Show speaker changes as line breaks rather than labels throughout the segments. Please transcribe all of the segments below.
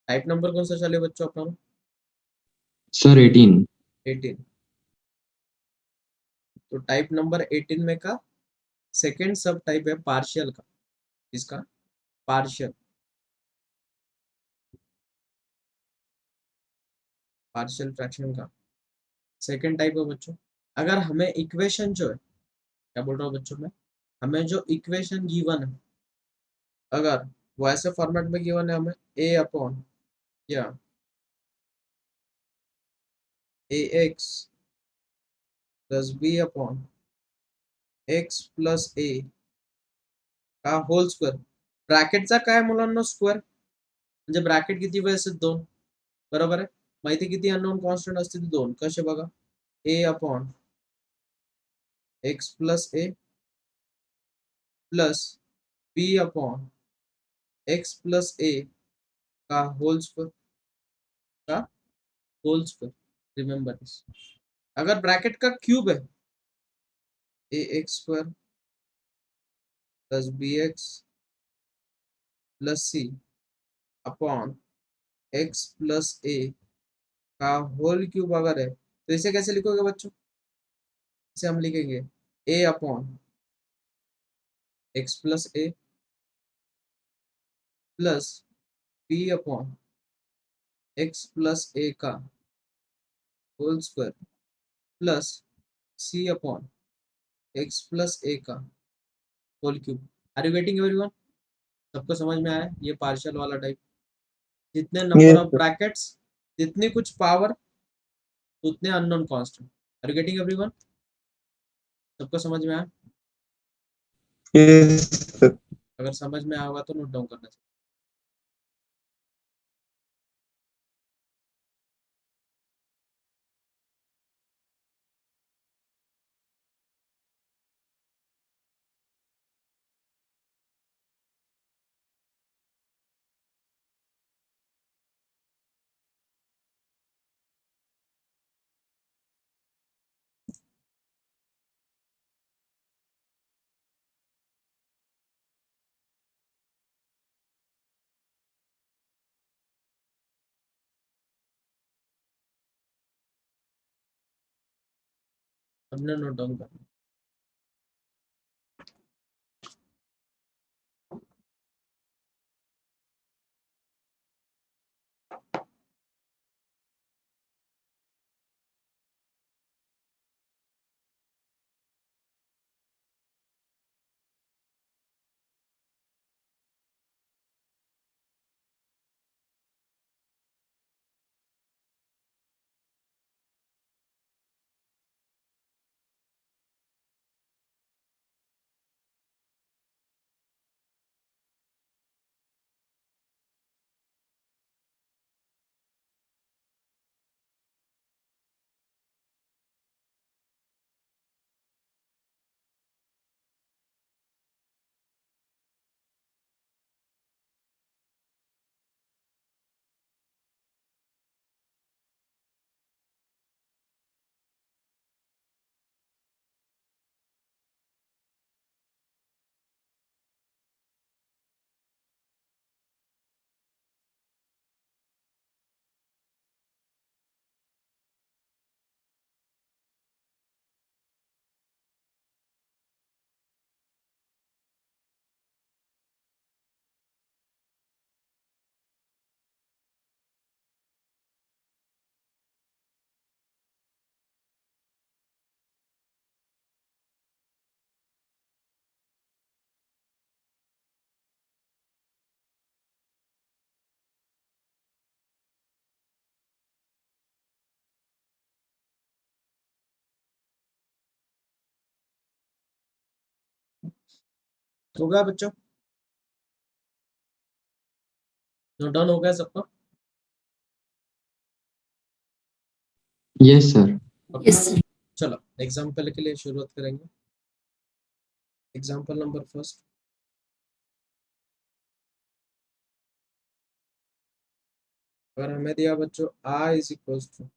Type number कौन सा चले बच्चों अपना?
सर 18।
18। तो टाइप नंबर 18 में का सेकेंड सब टाइप है पार्शियल का। इसका पार्शियल, पार्शियल फ्रैक्शन का सेकेंड टाइप है बच्चों। अगर हमें इक्वेशन जो है, क्या बोल रहा हूँ बच्चों में, हमें जो इक्वेशन गिवन है, अगर वो ऐसे फॉर्मेट में गिवन है हमें ए अपॉन या a x plus b upon x plus a का होल स्क्वेअर, ब्रॅकेटचा काय मुलांना स्क्वेअर, म्हणजे ब्रॅकेट किती वेळ असतात? दोन, बरोबर आहे. माहिती किती अननोन कॉन्स्टंट असतील? दोन. कसे बघा, a upon x plus a plus b upon x plus a का होल स्क्वेअर, का होल स्क्वेअर, रिमेंबर दिस. अगर ब्रैकेट का क्यूब है, a x square plus b x plus c upon x plus a का whole cube अगर है, तो इसे कैसे लिखोगे बच्चों? इसे हम लिखेंगे a upon x plus a plus b upon x plus a का whole square plus c upon x plus a का whole cube. Are you getting everyone? सबको समझ में आया ये पार्शियल वाला टाइप? जितने number
yes
of
sir.
Brackets, जितनी कुछ पावर, उतने unknown constant. Are you getting everyone? सबको समझ में आया?
Yes sir.
अगर समझ में आया होगा तो नोट डाउन करना चाहिए. हमने नोट डाउन करना. हो गया बच्चों? नोट डाउन हो गया सबको?
Yes sir.
ओके. yes, चलो एग्जाम्पल के लिए शुरुआत करेंगे. Example number first. अगर हमें दिया बच्चों i is equals to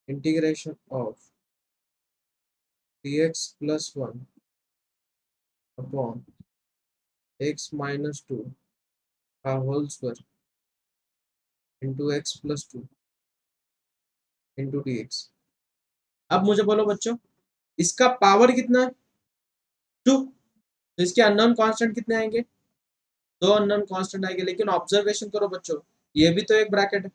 integration of dx plus one upon x minus two का whole square into x plus two into d x. अब मुझे बोलो बच्चों, इसका पावर कितना है? टू। तो इसके अननोन कांस्टेंट कितने आएंगे? दो अननोन कांस्टेंट आएंगे। लेकिन ऑब्जर्वेशन करो बच्चों, ये भी तो एक ब्रैकेट है,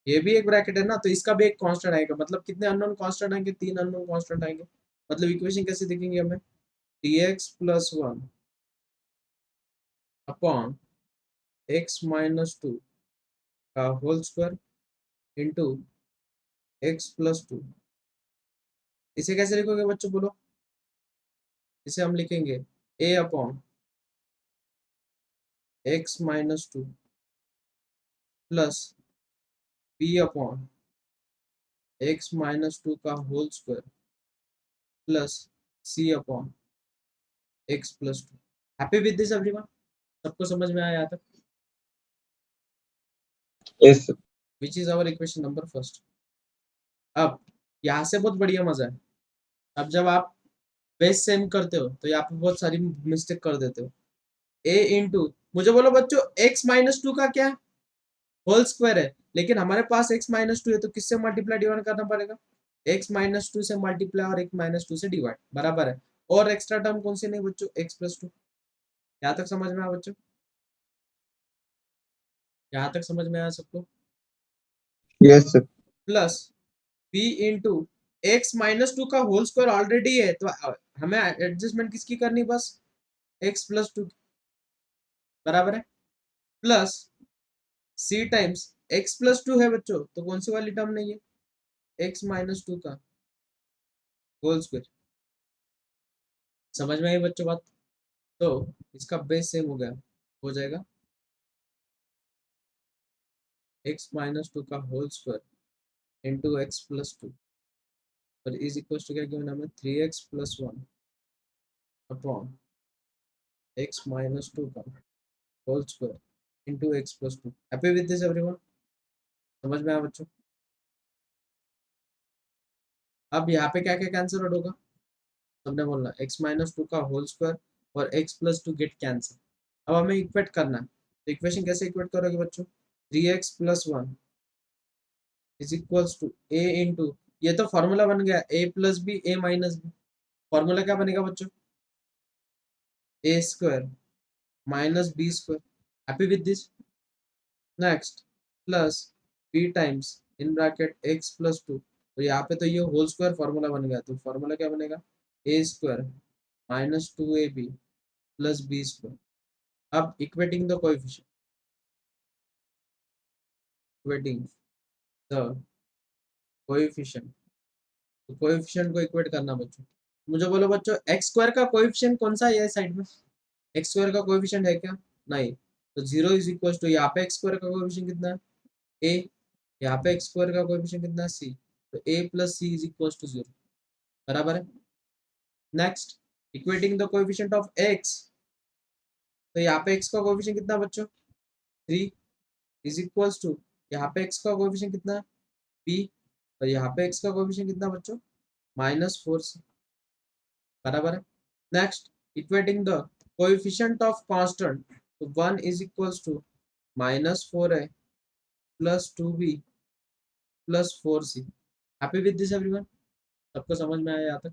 ये भी एक ब्रैकेट है ना, तो इसका भी एक कांस्टेंट आएगा। मतलब कितने अननोन कांस्टेंट आएंगे? तीन अननोन कांस्टेंट आएंगे। मतलब इक्वेशन कैसे दिखेंगे हमें? dx plus one upon x minus two का whole square into x plus two. इसे कैसे लिखोगे बच्चों बोलो? इसे हम लिखेंगे a upon x minus two plus b upon x minus two का whole square plus c upon x plus two. Happy with this everyone? सबको समझ में आया यहाँ तक?
Yes, sir.
Which is our equation number first. अब यहाँ से बहुत बढ़िया मजा है। अब जब आप बेस सेम करते हो तो यहाँ पे बहुत सारी मिस्टेक कर देते हो। a इंटू, मुझे बोलो बच्चों, x माइनस टू का क्या होल स्क्वायर है, लेकिन हमारे पास x माइनस टू है, तो किससे मल्टीप्लाई डिवाइड करना पड़ेगा? x माइनस टू से मल्टीप्लाई और x माइनस टू से डिवाइड, बराबर है। और एक्स्ट्रा टर्म कौन सी नहीं बच्चों? x plus to. यहाँ तक समझ में आया बच्चों? यहाँ तक समझ में आया सबको?
Yes, sir.
Plus b into x minus two का होल स्क्वायर ऑलरेडी है, तो हमें एडजस्टमेंट किसकी करनी? बस x प्लस टू, बराबर है। Plus c times x plus to है बच्चों, तो कौन सी वाली टर्म नहीं है? x माइनस टू का होल स्क्वायर। समझ में आई बच्चों बात? तो इसका बेस सेम हो गया, हो जाएगा x माइनस टू का whole square into x plus two और इज इक्वल टू क्या गिवन हमें? Three x plus one upon x minus two का whole square into x plus two. Happy with this everyone? समझ में आया बच्चों? अब यहाँ पे क्या क्या कैंसिल आउट होगा? सबने बोलना x माइनस टू का होल स्क्वायर और x plus two get cancel. अब हमें इक्वेट करना है, तो इक्वेशन कैसे इक्वेट करोगे बच्चों? Three x plus one is equals to a into, ये तो फॉर्मूला बन गया a plus b a minus b. Formula क्या बनेगा बच्चों? a square minus b square. Happy with this? Next plus b times in bracket x plus two, तो यहाँ पे तो ये होल स्क्वायर फॉर्मूला बन गया, तो फॉर्मूला क्या बनेगा? a square minus two a b plus b square. अब equating the coefficient, equating the coefficient, तो कोएफिशिएंट को इक्वेट करना बच्चों। मुझे बोलो बच्चों, एक्स स्क्वायर का कोएफिशिएंट कौन सा है साइड में? एक्स स्क्वायर का कोएफिशिएंट है क्या? नहीं। तो जीरो इज इक्वल टू, यहाँ पे एक्स स्क्वायर का कोएफिशिएंट कितना है? ए। यहाँ पे एक्स स्क्वायर का कोएफिशिएंट कितना है? सी। तो a plus c is equal to zero, बराबर है। Next, equating the coefficient of x, तो यहाँ पे एक्स का कोएफिशिएंट कितना बच्चों? थ्री इज इक्वल्स टू, यहाँ पे एक्स का कोएफिशिएंट कितना है? पी। और यहाँ पे एक्स का कोएफिशिएंट कितना बच्चों? माइनस फोर सी, बराबर है। Next, equating the coefficient of constant, तो one is equals to minus four है plus two b plus four c. Happy with this everyone? सबको समझ में आया यहाँ तक?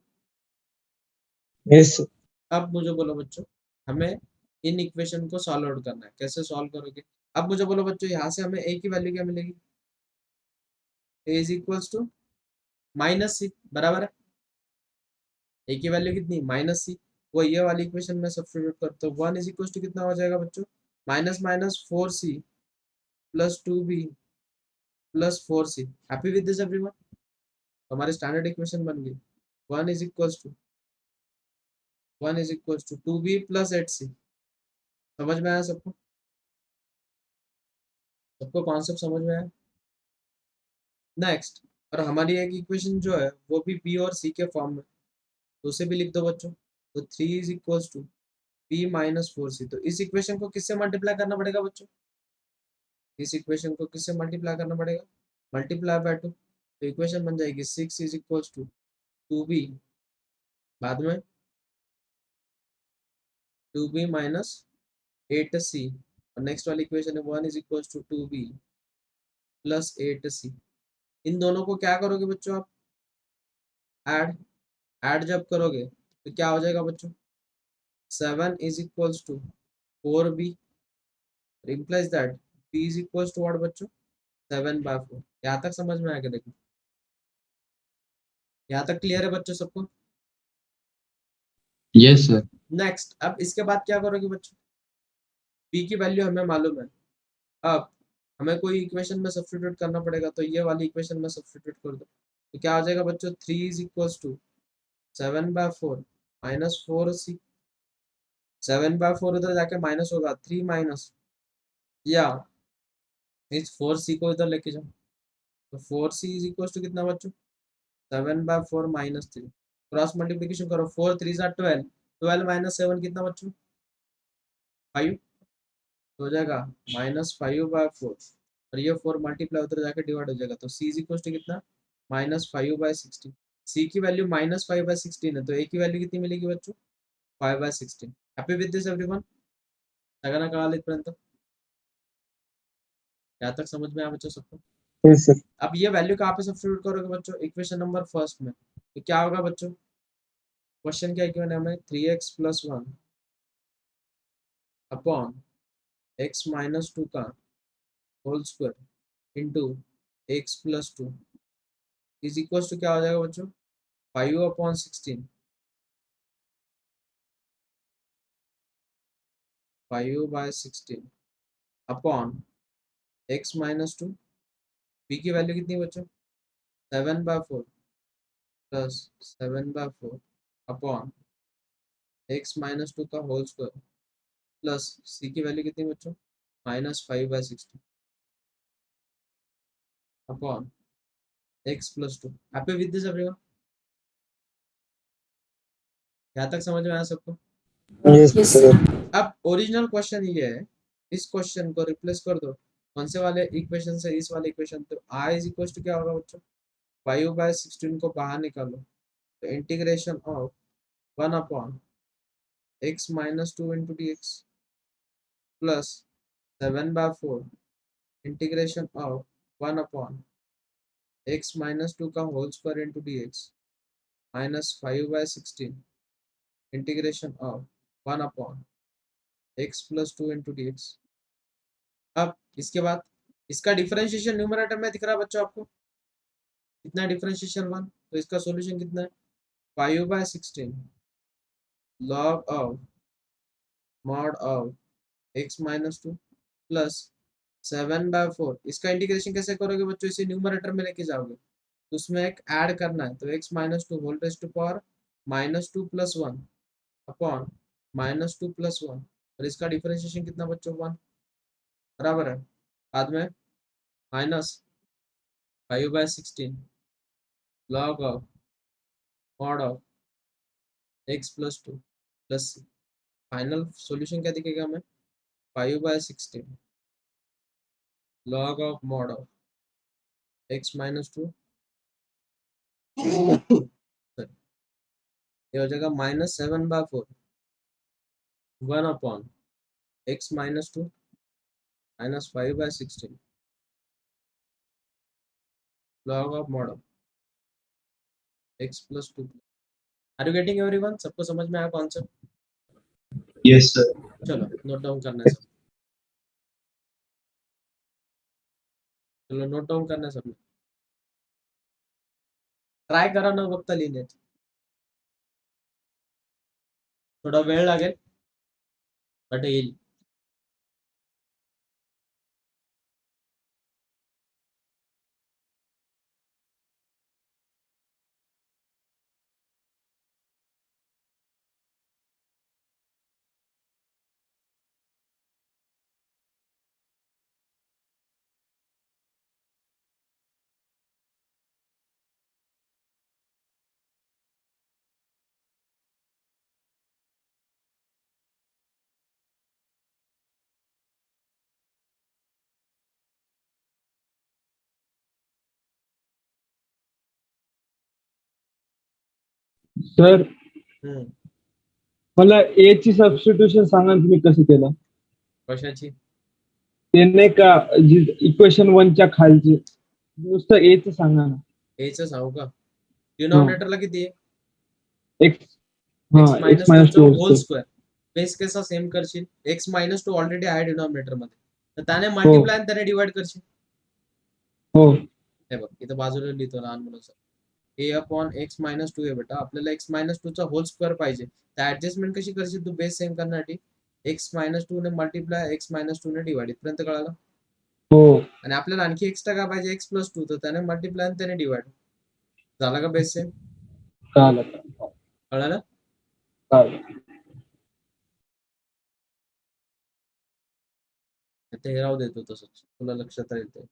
Yes, sir.
अब मुझे बोलो बच्चों, हमें इन इक्वेशन को सॉल्व आउट करना है। कैसे सॉल्व करोगे? अब मुझे बोलो बच्चों, यहाँ से हमें ए की वैल्यू क्या मिलेगी? ए इज इक्वल्स टू माइनस सी, बराबर है। ए की वैल्यू कितनी? माइनस सी। वो ये वाली इक्वेशन में सब्स्टिट्यूट करते हो, वन इज इक्वल्स टू कितना हो जाएगा बच्चों? Minus minus four c plus two b plus four c. Happy with this everyone? हमारी स्टैंडर्ड इक्वेशन बन गई। One is equals to, one is equals to two b plus eight c. समझ में आया सबको? सबको कॉन्सेप्ट समझ में आया? नेक्स्ट, और हमारी एक इक्वेशन जो है वो भी बी और सी के फॉर्म में, तो उसे भी लिख दो बच्चों। तो three is equals to b minus four c. तो इस इक्वेशन को किससे मल्टीप्लाई करना पड़ेगा बच्चों? इस इक्वेशन को किससे मल्टीप्लाई करना पड़ेगा? Multiply by two. तो इक्वेशन बन जाएगी six is equals to two b, बाद में two b minus eight c, और नेक्स्ट वाली इक्वेशन है 1 is equal to 2b plus 8c। इन दोनों को क्या करोगे बच्चों आप? ऐड। ऐड जब करोगे तो क्या हो जाएगा बच्चों? 7 is equal to 4b implies that b is equals to what बच्चों? 7/4। यहाँ तक समझ में आएगा? देखो यहाँ तक क्लियर है बच्चों सबको?
Yes, sir.
नेक्स्ट, अब इसके बाद क्या करोगे बच्चों? b की वैल्यू हमें मालूम है। अब हमें कोई इक्वेशन में सब्स्टिट्यूट करना पड़ेगा, तो ये वाली इक्वेशन में सब्स्टिट्यूट कर दो। तो क्या हो जाएगा बच्चों? 3 is equals to 7/4 minus 4c। 7/4 उधर जाके माइनस होगा, 3 माइनस, या इस 4c को इधर लेके जाओ, तो 4c इज इक्वल्स टू कितना बच्चों? 7/4 माइनस 3। क्रॉस मल्टीप्लीकेशन करो, 4 3 ज़ा 12, 12 माइनस 7 कितना बच्चों? 5। तो हो जाएगा -5/4, और ये 4 मल्टीप्लाई उधर जाके डिवाइड हो जाएगा, तो c इज इक्वल टू कितना? -5/16। c की वैल्यू -5/16 है, तो a की वैल्यू कितनी मिलेगी बच्चों? 5/16। Happy with this everyone? सगळ्यांना कळालं इथपर्यंत? यहाँ तक समझ में आया बच्चों सबको?
Yes, sir.
अब ये वैल्यू कहाँ पे सब्स्टिट्यूट करोगे बच्चों? इक्वेशन नंबर फर्स्ट में। तो क्या होगा बच्चों? क्वेश्चन क्या गिवन है हमें? 3x + 1 अपॉन x - 2 का whole square into x + 2 is equal to क्या हो जाएगा बच्चों? 5/16। 5/16 अपॉन x - 2। p की वैल्यू कितनी बच्चों? 7/4 प्लस 7/4 अपॉन x - 2 का होल स्क्वायर प्लस c की वैल्यू कितनी बच्चों? -5/16 upon x + 2। Happy with this everyone? यहाँ तक समझ में आया सबको?
Yes, sir.
अब ओरिजिनल क्वेश्चन ये है, इस क्वेश्चन को रिप्लेस कर दो कौन से वाले इक्वेशन से इस वाले इक्वेशन, तो i इज इक्वल टू क्या होगा बच्चों? 5/16 को बाहर निकालो, तो integration of 1 upon x - 2 into dx plus 7/4 integration of 1 upon x - 2 का whole square into dx minus 5/16 integration of 1 upon x + 2 into dx। अब इसके बाद इसका डिफरेंशिएशन न्यूमरेटर में दिख रहा है बच्चों आपको? कितना डिफरेंशिएशन 1, तो इसका सॉल्यूशन कितना है? 5/16 log of mod of x - 2 plus 7/4। इसका इंटीग्रेशन कैसे करोगे बच्चों? इसे न्यूमरेटर में लेके जाओगे, तो उसमें एक ऐड करना है, तो x - 2 whole raise to power -2 + 1 upon -2 + 1, और इसका डिफरेंशिएशन कितना बच्चों? 1 बराबर है। बाद में minus 5/16 log of mod of x + 2 plus c। Final solution क्या दिखेगा हमें? 5/16 log of mod of x - 2 ये हो जाएगा -7/4 1 upon x - 2 minus 5/16 log of mod of x + 2। Are you getting everyone? सबको समझ में आया कॉन्सेप्ट?
Yes, sir.
चलो नोट डाउन करना है सब। चलो नोट डाउन करना है सबने। ट्राय करा न फक्त लिहिण्याची, थोडा वेळ लागेल बट येईल.
सर
हम्म.
मला ए ची सबस्टिट्यूशन सांगा ना तुम्ही कसं केलं?
कशाची?
ते नाही का इक्वेशन 1च्या खालचे नुसतं एच सांगा ना.
एच सांगू का? डिनॉमिनेटरला किती आहे?
एक्स हा
एक्स
एक्स
मायनस
मायनस
टूचा
टू
होल स्क्वेअर. बेस कसा सेम करशील, एक्स मायनस टू ऑलरेडी आहे डिनॉमिनेटर मध्ये, तर त्याने मल्टिप्लाय आणि त्याने डिवाइड करशील.
हो
हे बघ इथं बाजूला लिहितो लहान मुलाचं, ए अपॉन एक्स मायनस टू आहे बेटा. आपल्याला एक्स मायनस टूचा होल स्क्वेअर पाहिजे. तर ऍडजस्टमेंट कशी करशील तू बेस सेम करण्यासाठी? एक्स मायनस टू ने मल्टिप्लाय, एक्स मायनस टू ने डिवाइड. इथपर्यंत कळालं?
हो
आणि आपल्याला आणखी एक्स्ट्रा काय पाहिजे? X plus to. तर त्याने मल्टिप्लाय आणि त्याने डिवाइड. झाला का बेस सेम?
कळालं
कळालं?
कळालं.
ते हे राहू देतो तसंच, तुला लक्षात राहील ते.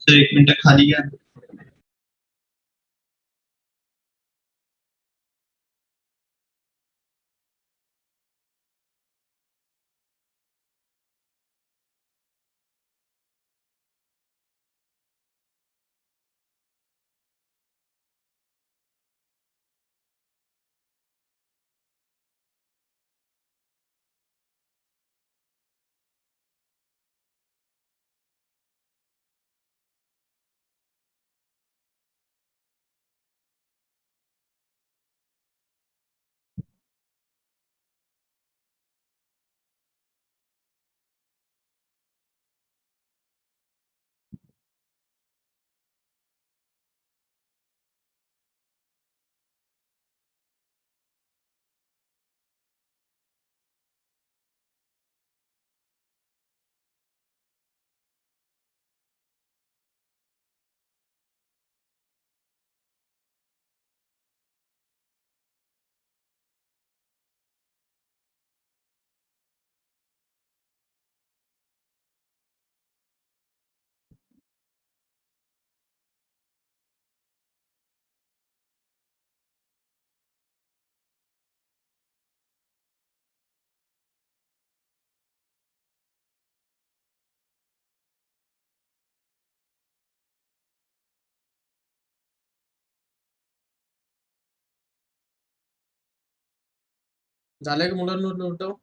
सर 1 मिनिट खाली घ्या.
झालंय का मुलांना नोट डाऊन?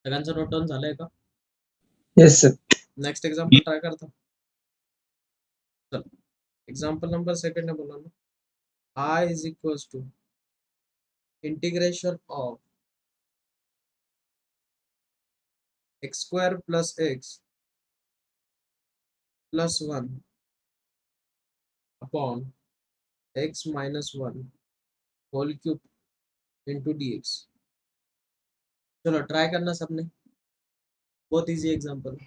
सगळ्यांचं नोट डाऊन झालंय का?
Yes sir.
Next example try करता. चल एक्झाम्पल नंबर सेकंड बोला ना. I is equals to integration of x square plus x plus 1 upon x minus 1 whole cube into dx. चलो ट्राई करना सबने. बहुत इजी एग्जांपल.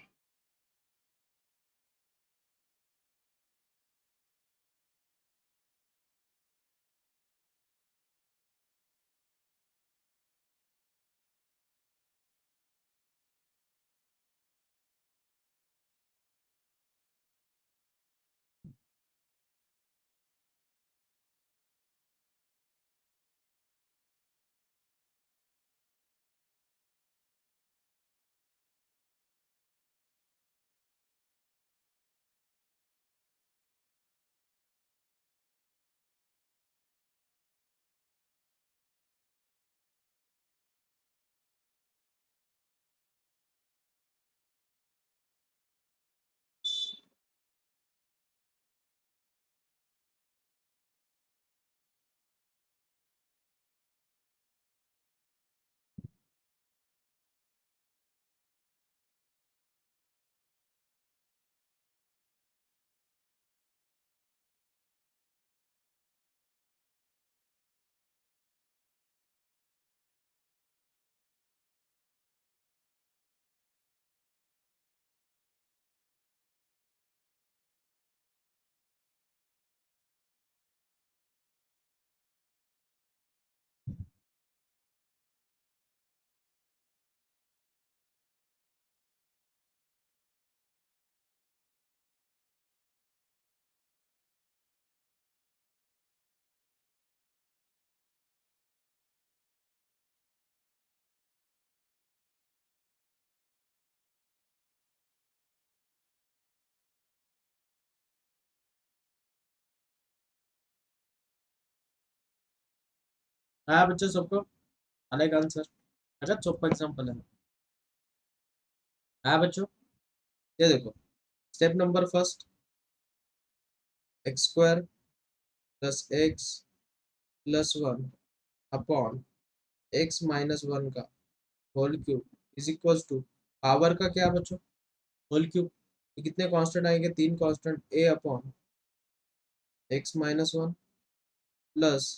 हाँ बच्चों सबको अलग आंसर. अच्छा चौथा एग्जांपल है. हाँ बच्चों ये देखो. Step number first x square plus x plus 1 upon x minus 1 का whole cube is equals to power का क्या बच्चों? Whole cube. तो कितने कांस्टेंट आएंगे? 3 constant. a upon x minus 1 plus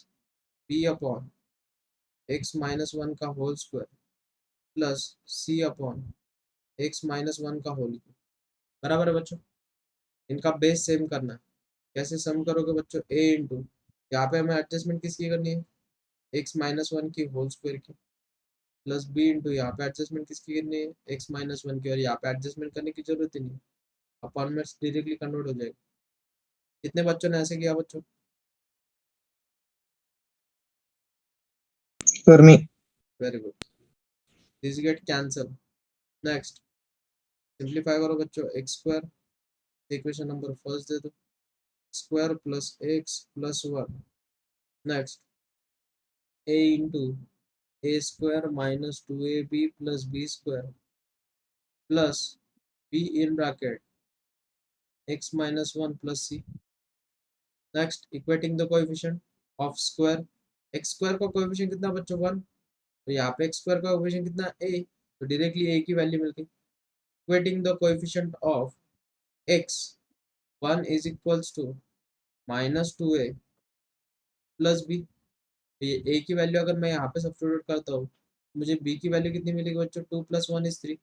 b upon x minus 1 का whole square plus c upon x minus 1 का whole cube. बराबर है बच्चों. इनका बेस सेम करना है. कैसे सम करोगे बच्चों? a इंटू यहाँ पे हमें एडजस्टमेंट किसकी करनी है? x माइनस 1 की होल स्क्वायर की प्लस b इंटू यहाँ पे एडजस्टमेंट किसकी करनी है? x माइनस 1 की. और यहाँ पे एडजस्टमेंट करने की जरूरत ही नहीं. अपॉन में डायरेक्टली कन्वर्ट हो जाएगा. कितने बच्चों ने ऐसे किया बच्चों?
For me.
Very good. This get cancel. Next simplify करो बच्चों. X square equation number first दे दो. Square plus x plus 1. Next a into a square minus 2ab plus b square plus b in bracket x minus 1 plus c. Next equating the coefficient of square. X square का coefficient कितना बच्चों? 1. तो यहाँ पे x square का coefficient कितना? a. तो directly a की वैल्यू मिल गई. Equating the coefficient of x 1 is equals to minus 2a plus b. ये a की वैल्यू अगर मैं यहाँ पे सब्स्टिट्यूट करता हूँ मुझे b की वैल्यू कितनी मिलेगी बच्चों? 2 plus 1 is 3.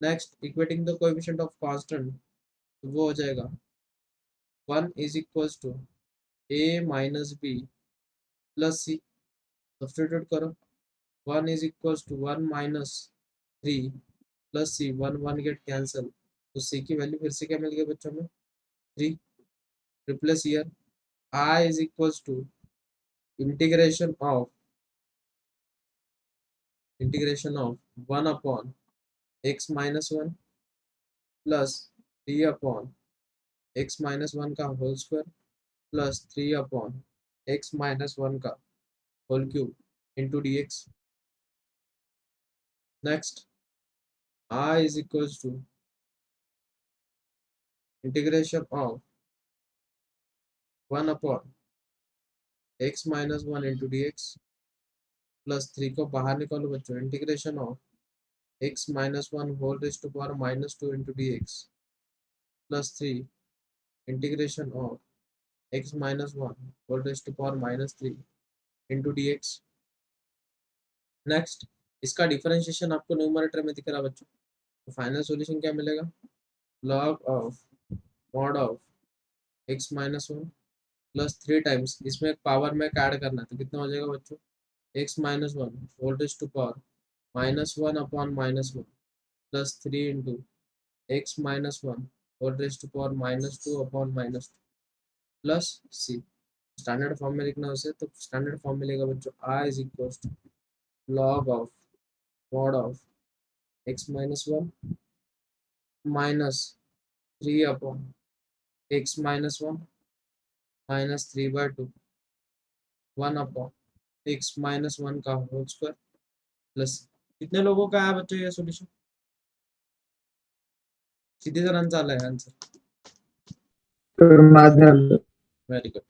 Next equating the coefficient of constant. तो वो हो जाएगा 1 is equals to a minus b plus c. Substitute करो. 1 is equals to 1 minus 3 plus c. 1 1 get cancel. तो c की वैल्यू फिर से क्या मिल गई बच्चों में? 3. Replace here. I is equals to integration of 1 upon x minus 1 plus 3 upon x minus 1 का whole square plus 3 upon x minus 1 का whole cube into d x. Next I is equals to integration of 1 upon x minus 1 into dx plus 3 को बाहर निकालो बच्चों, integration of x minus 1 whole raise to power minus 2 into d x plus 3 integration of x minus 1 whole raise to power minus 3 into d x. Next इसका differentiation आपको numerator में दिख रहा है बच्चों, तो फाइनल सॉल्यूशन क्या मिलेगा, log of mod of x minus 1 plus 3 times, इसमें पावर में ऐड करना है तो कितना हो जाएगा बच्चों, x minus 1 whole raise to power minus 1 upon minus 1 plus 3 into x minus 1 whole raise to power minus 2 upon minus 2 plus c। Standard form में लिखना उसे तो स्टैंडर्ड फॉर्म में लेगा बच्चों, i is equal to log of mod of x minus 1 minus 3 upon x minus 1 minus 3/2 1 upon x minus 1 का whole square plus. कितने लोगों का है बच्चों ये सॉल्यूशन, किती जणांचा आलाय आंसर,
तर माझं आलं.
Very good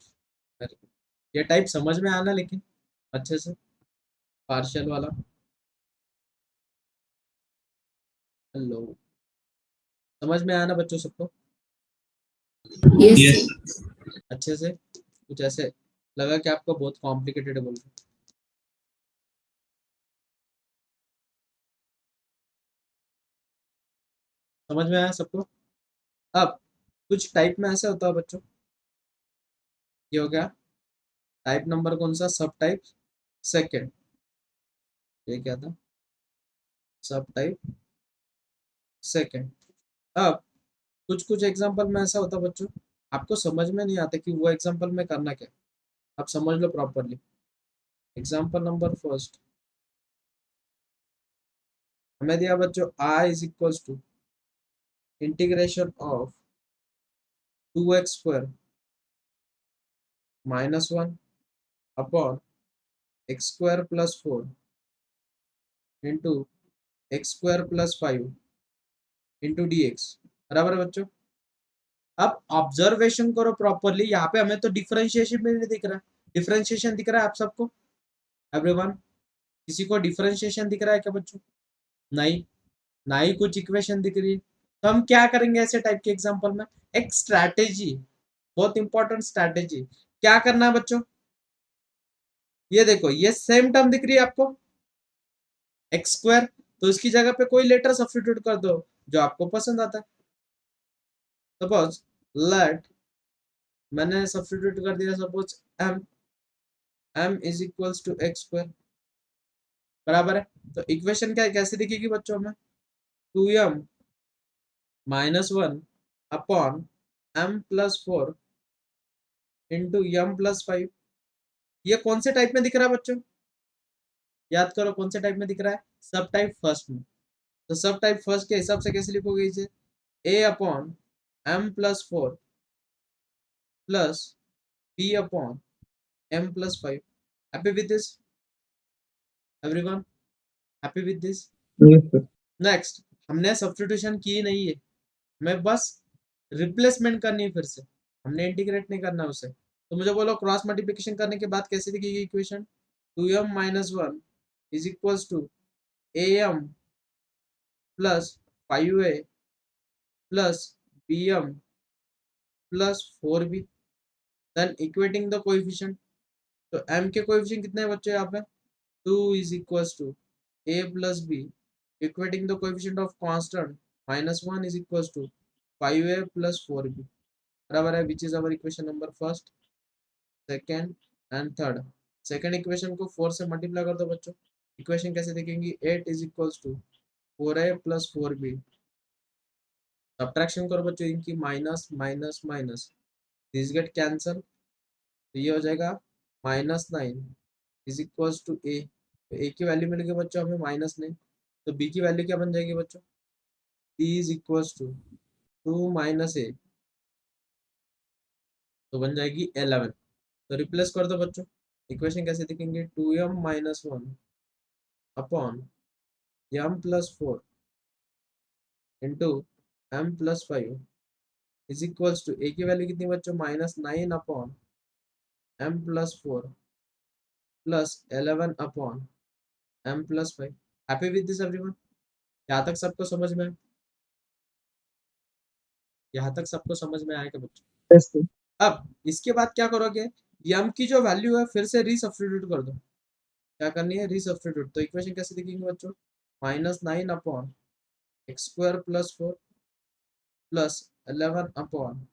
very good. ये टाइप समझ में आना लेकिन अच्छे से, पार्शियल वाला। हेलो, समझ में आना बच्चों सबको
Yes,
Yes.
sir.
अच्छे से, कुछ ऐसे लगा कि आपको बहुत कॉम्प्लिकेटेड बोल रहे, समझ में आया सबको। अब कुछ टाइप में ऐसा होता है बच्चों, ये हो गया टाइप नंबर कौन सा, सब टाइप सेकेंड, ये क्या था, सब टाइप सेकेंड। अब कुछ कुछ एग्जांपल में ऐसा होता है बच्चों, आपको समझ में नहीं आता कि वो एग्जांपल में करना क्या है, आप समझ लो प्रॉपरली। एग्जांपल नंबर फर्स्ट हमें दिया बच्चों, i is equals to integration of 2x square minus 1 upon x square plus 4 into x square plus 5 into d x, बराबर है बच्चों। अब ऑब्जर्वेशन करो प्रॉपरली, यहाँ पे हमें तो डिफरेंशिएशन भी नहीं दिख रहा है, डिफरेंशिएशन दिख रहा है आप सबको, एवरीवन, किसी को डिफरेंशिएशन दिख रहा है क्या बच्चों, नहीं, ना ही कुछ इक्वेशन दिख रही है। तो हम क्या करेंगे ऐसे टाइप के एग्जांपल में, एक स्ट्रैटेजी, बहुत इंपॉर्टेंट स्ट्रैटेजी, क्या करना है बच्चों, ये देखो ये सेम टर्म दिख रही है आपको एक्स स्क्वायर, तो इसकी जगह पे कोई लेटर सब्स्टिट्यूट कर दो जो आपको पसंद आता है। सपोज लेट, मैंने सब्स्टिट्यूट कर दिया suppose m is equals to x square, बराबर है। तो इक्वेशन क्या कैसे दिखेगी बच्चों में, 2m minus 1 upon m plus 4 into m plus 5। ये कौन से टाइप में दिख रहा है बच्चों, याद करो कौन से टाइप में दिख रहा है, सब टाइप फर्स्ट में। तो सब टाइप फर्स्ट के हिसाब से कैसे लिखोगे इसे, a upon m plus 4 plus b upon m plus 5। Happy with this everyone, happy with this.
Yes, sir.
Next, हमने सब्स्टिट्यूशन की नहीं है, हमें बस रिप्लेसमेंट करनी है फिर से, हमने इंटीग्रेट नहीं करना उसे। तो मुझे बोलो क्रॉस मल्टीप्लिकेशन करने के बाद कैसे दिखेगी equation, 2m minus 1 is equals to am plus 5a plus bm plus 4b, then equating the coefficient. तो m के कोएफिशिएंट कितने हैं बच्चों यहाँ पे, 2 is equals to a plus b, equating the coefficient of constant minus 1 is equals to 5a plus 4b, बराबर है, which is our equation number first, second and third. Second equation को 4 से मल्टीप्लाई कर दो बच्चों, इक्वेशन कैसे दिखेंगी, 8 is equals to 4a plus 4b, subtraction करो बच्चों इनकी, minus minus minus, this get cancel, तो ये हो जाएगा -9 इज इक्वल्स टू a। तो a की वैल्यू मिल गई बच्चों हमें -9, तो b की वैल्यू क्या बन जाएगी बच्चों, b is equals to 2 minus a, तो बन जाएगी 11। तो रिप्लेस कर दो बच्चों, इक्वेशन कैसे दिखेंगे, 2m-1 upon m+4 into m+5 is equals to, a की वैल्यू कितनी बच्चों, -9 upon m+4 plus 11 upon m+5। Happy with this everyone? यहाँ तक सबको समझ में, यहाँ तक सबको समझ में आएगा बच्चों?
Yes, sir.
अब इसके बाद क्या करोगे, यम की जो वैल्यू है फिर से रीसब्स्टिट्यूट कर दो। क्या करनी है, रीसब्स्टिट्यूट। तो इक्वेशन कैसे दिखेंगे बच्चों, -9 upon x² + 4 plus 11 upon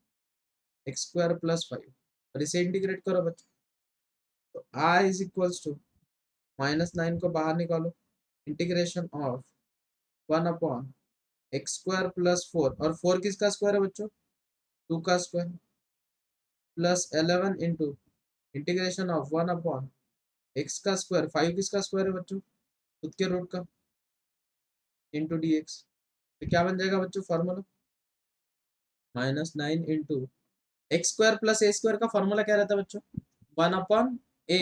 x² + 5, और इसे इंटीग्रेट करो बच्चों। तो i इज इक्वल्स टू, -9 को बाहर निकालो, इंटीग्रेशन ऑफ 1 अपॉन x² + 4, और 4 किसका स्क्वायर है बच्चों, 2 का square, plus 11 into integration of 1 upon x का स्क्वायर, 5 किसका स्क्वायर है बच्चों, खुद के रूट का, इंटू dx। तो क्या बन जाएगा बच्चों फॉर्मूला, -9 इंटू x² + a² का फॉर्मूला क्या रहता है बच्चों, 1 upon a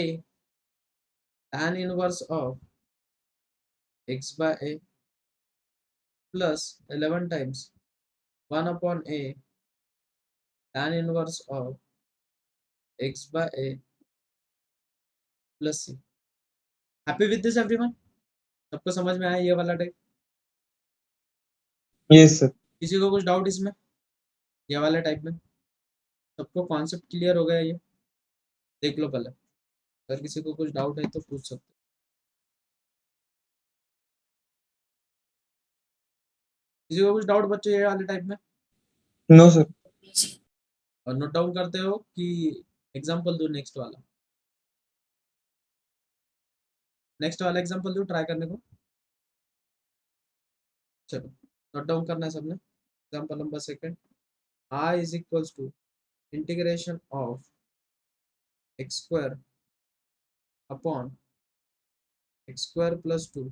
tan inverse of x/a plus 11 times 1 upon a tan inverse of x/a plus c। Happy with this everyone? सबको समझ में आया ये वाला टाइप?
Yes, sir.
किसी को कुछ डाउट इसमें, ये वाले टाइप में? सबको कॉन्सेप्ट क्लियर हो गया ये? देख लो पहले, अगर किसी को कुछ डाउट है तो पूछ सकते हो। किसी को कुछ डाउट बच्चों ये वाले टाइप में?
No, sir.
और नोट डाउन करते हो कि एग्जांपल दो नेक्स्ट वाला, नेक्स्ट वाला एग्जांपल दो ट्राई करने को। चलो नोट डाउन करना है सबने। Example number second, i is equals to integration of x² upon x² + 2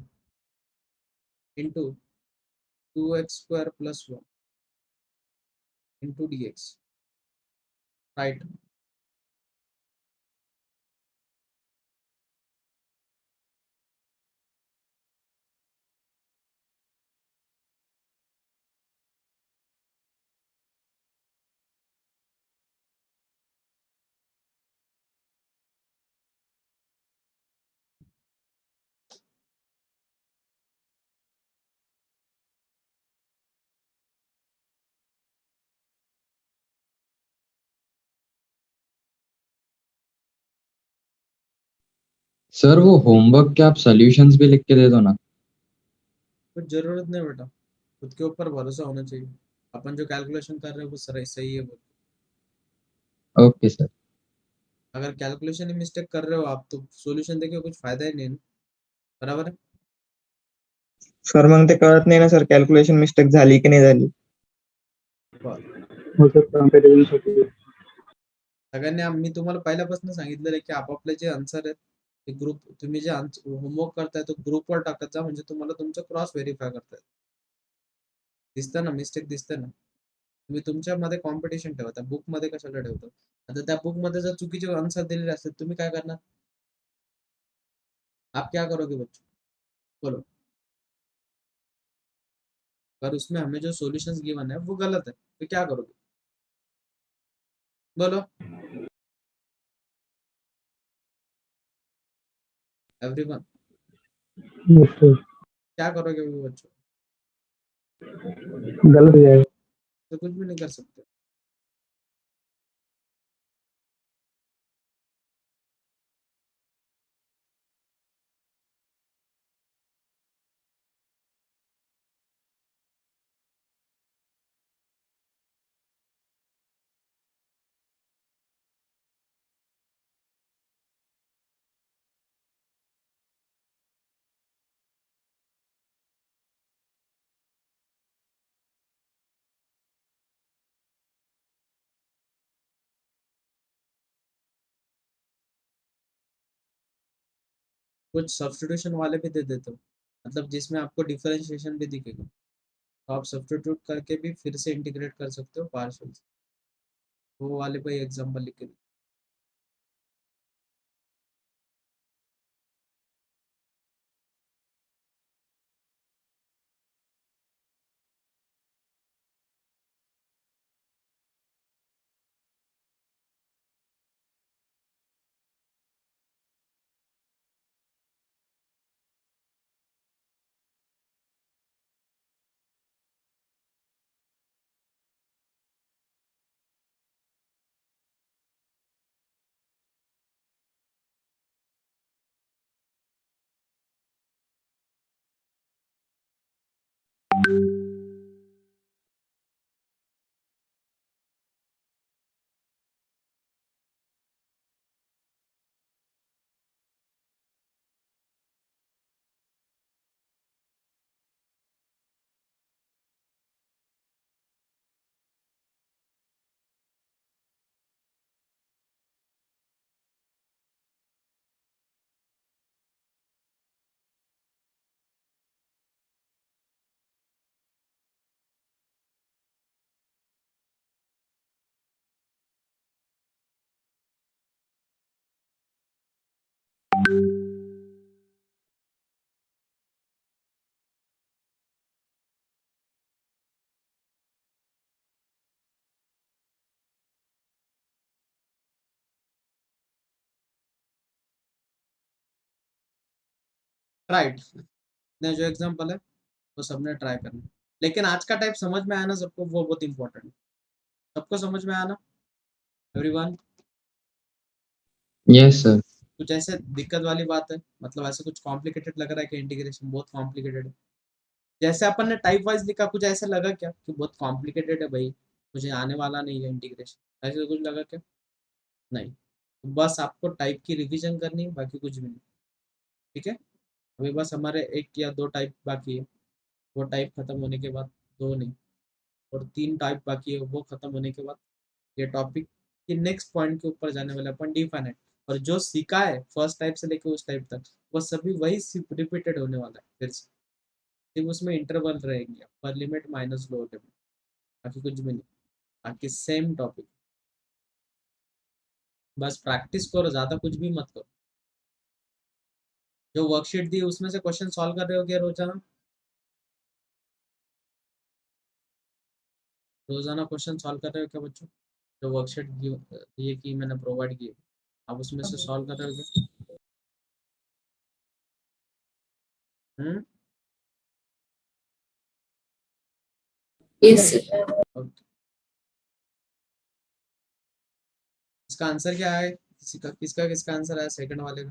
into 2x² + 1 into dx, right.
Sir वो होमवर्क के आप सॉल्यूशंस भी लिख के दे दो ना।
कुछ जरूरत नहीं बेटा, खुद के ऊपर भरोसा होना चाहिए। अपन जो कैलकुलेशन कर रहे हैं वो सही सही है वो।
Okay sir.
अगर कैलकुलेशन ही मिस्टेक कर रहे हो आप तो सॉल्यूशन देके कुछ फायदा ही नहीं है, बराबर है?
सर मग ते कळत नाही ना सर, कॅल्क्युलेशन मिस्टेक झाली की नाही झाली.
हो सर, कम्पॅरिझनसाठी.
सगळ्यांनी मी तुम्हाला पहिल्यापासून सांगितलेलं आहे की आपापले जे आन्सर आहेत ते ग्रुप, तुम्ही जे होमवर्क करताय तो ग्रुपवर टाकत जा, म्हणजे तुम्हाला तुमचं क्रॉस व्हेरीफाय करता येईल. दिसतं ना मिस्टेक, दिसतं ना? तुम्ही तुमच्यामध्ये कॉम्पिटिशन ठेवता, बुक मध्ये कशाला ठेवता? आता त्या बुक मध्ये जर चुकीचे आन्सर दिलेले असतील तुम्ही काय करणार, आप क्या करोगे बच्चों, बोलो? अगर उसमें हमें जो सॉल्यूशंस गिवन है वो गलत है तो क्या करोगे, बोलो एवरीवन?
Yes, sir.
क्या करोगे वो बच्चों?
गलत है.
तो कुछ भी नहीं कर सकते। कुछ सब्स्टिट्यूशन वाले भी दे देते हो, मतलब जिसमें आपको डिफरेंशिएशन भी दिखेगा, तो आप सब्स्टिट्यूट करके भी फिर से इंटीग्रेट कर सकते हो पार्शियल। वो वाले पे एग्जांपल लिख के दो। ट्राइड ने जो एग्जांपल है वो सबने ट्राई करना, लेकिन आज का टाइप समझ में आया ना सबको, वो बहुत इंपॉर्टेंट है। सबको समझ में आया ना एवरीवन?
Yes sir.
कुछ ऐसे दिक्कत वाली बात है, मतलब ऐसे कुछ कॉम्प्लिकेटेड लग रहा है कि इंटीग्रेशन बहुत कॉम्प्लिकेटेड है? जैसे अपन ने टाइप वाइज लिखा, कुछ ऐसा लगा क्या कि बहुत कॉम्प्लिकेटेड है भाई, मुझे आने वाला नहीं है इंटीग्रेशन, ऐसे कुछ लगा क्या? नहीं, तो बस आपको टाइप की रिवीजन करनी है, बाकी कुछ भी नहीं। ठीक है, अभी बस हमारे 1 या 2 टाइप बाकी है, वो टाइप खत्म होने के बाद, 2 नहीं और 3 टाइप बाकी है, वो खत्म होने के बाद ये टॉपिक के नेक्स्ट पॉइंट के ऊपर जाने वाला अपन डिफाइनाइट। और जो सीखा है फर्स्ट टाइप से लेकर उस टाइप तक, वो सभी वही रिपीटेड होने वाला है फिर से, सिर्फ उसमें इंटरवल रहेंगे, upper limit minus lower limit, बाकी कुछ भी नहीं, बाकी सेम टॉपिक। बस प्रैक्टिस करो, ज्यादा कुछ भी मत करो। जो वर्कशीट दी उसमें से क्वेश्चन सॉल्व कर रहे हो क्या रोजाना? रोजाना क्वेश्चन सॉल्व कर रहे हो क्या बच्चों? जो वर्कशीट दिए कि मैंने प्रोवाइड किए, आप उसमें से सॉल्व कर रहे हो क्या? हम्म,
Yes, sir.
ओके। इसका आंसर क्या है? किसका किसका आंसर है सेकंड वाले का?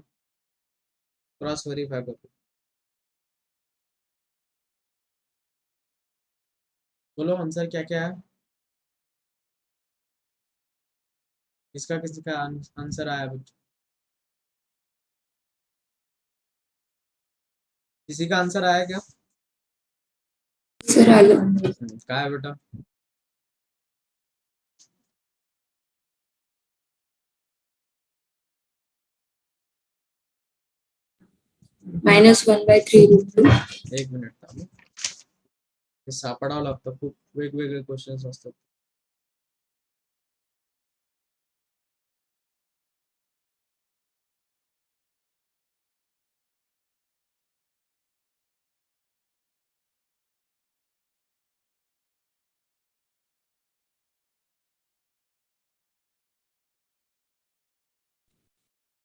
क्रॉस वेरीफाई करो, बोलो आंसर क्या क्या है, किसका किसका आंसर आया बच्चों? किसी का आंसर आया क्या?
Sir, hello.
क्या है बेटा?
-1/3√2.
एक मिनिट थांबा, हे सापडावं लागतं, खूप वेगवेगळे क्वेश्चन्स असतात.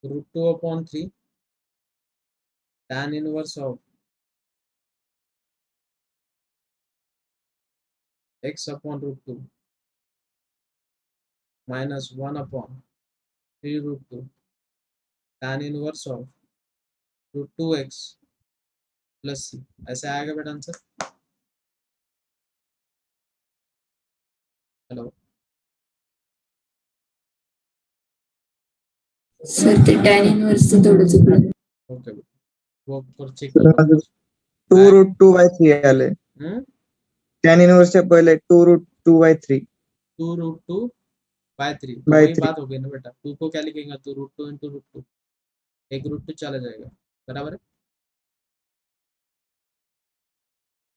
√2/3 tan inverse of x/√2 minus 1/3√2 tan inverse of √2x plus c, ऐसे आएगा बेटा आंसर? हेलो,
Sir, ते tan inverse चं थोडं चुकलं.
ओके, वो चेक
सर
करो.
माझं 2√2/3 आले.
हम्म,
tan इनवर्सच्या पहिले 2√2/3
2√2/3, तो
by
वही
3.
बात हो गई ना बेटा, 2 को क्या लिखेंगे तो √2 × √2, एक √2 चला जाएगा, बराबर है?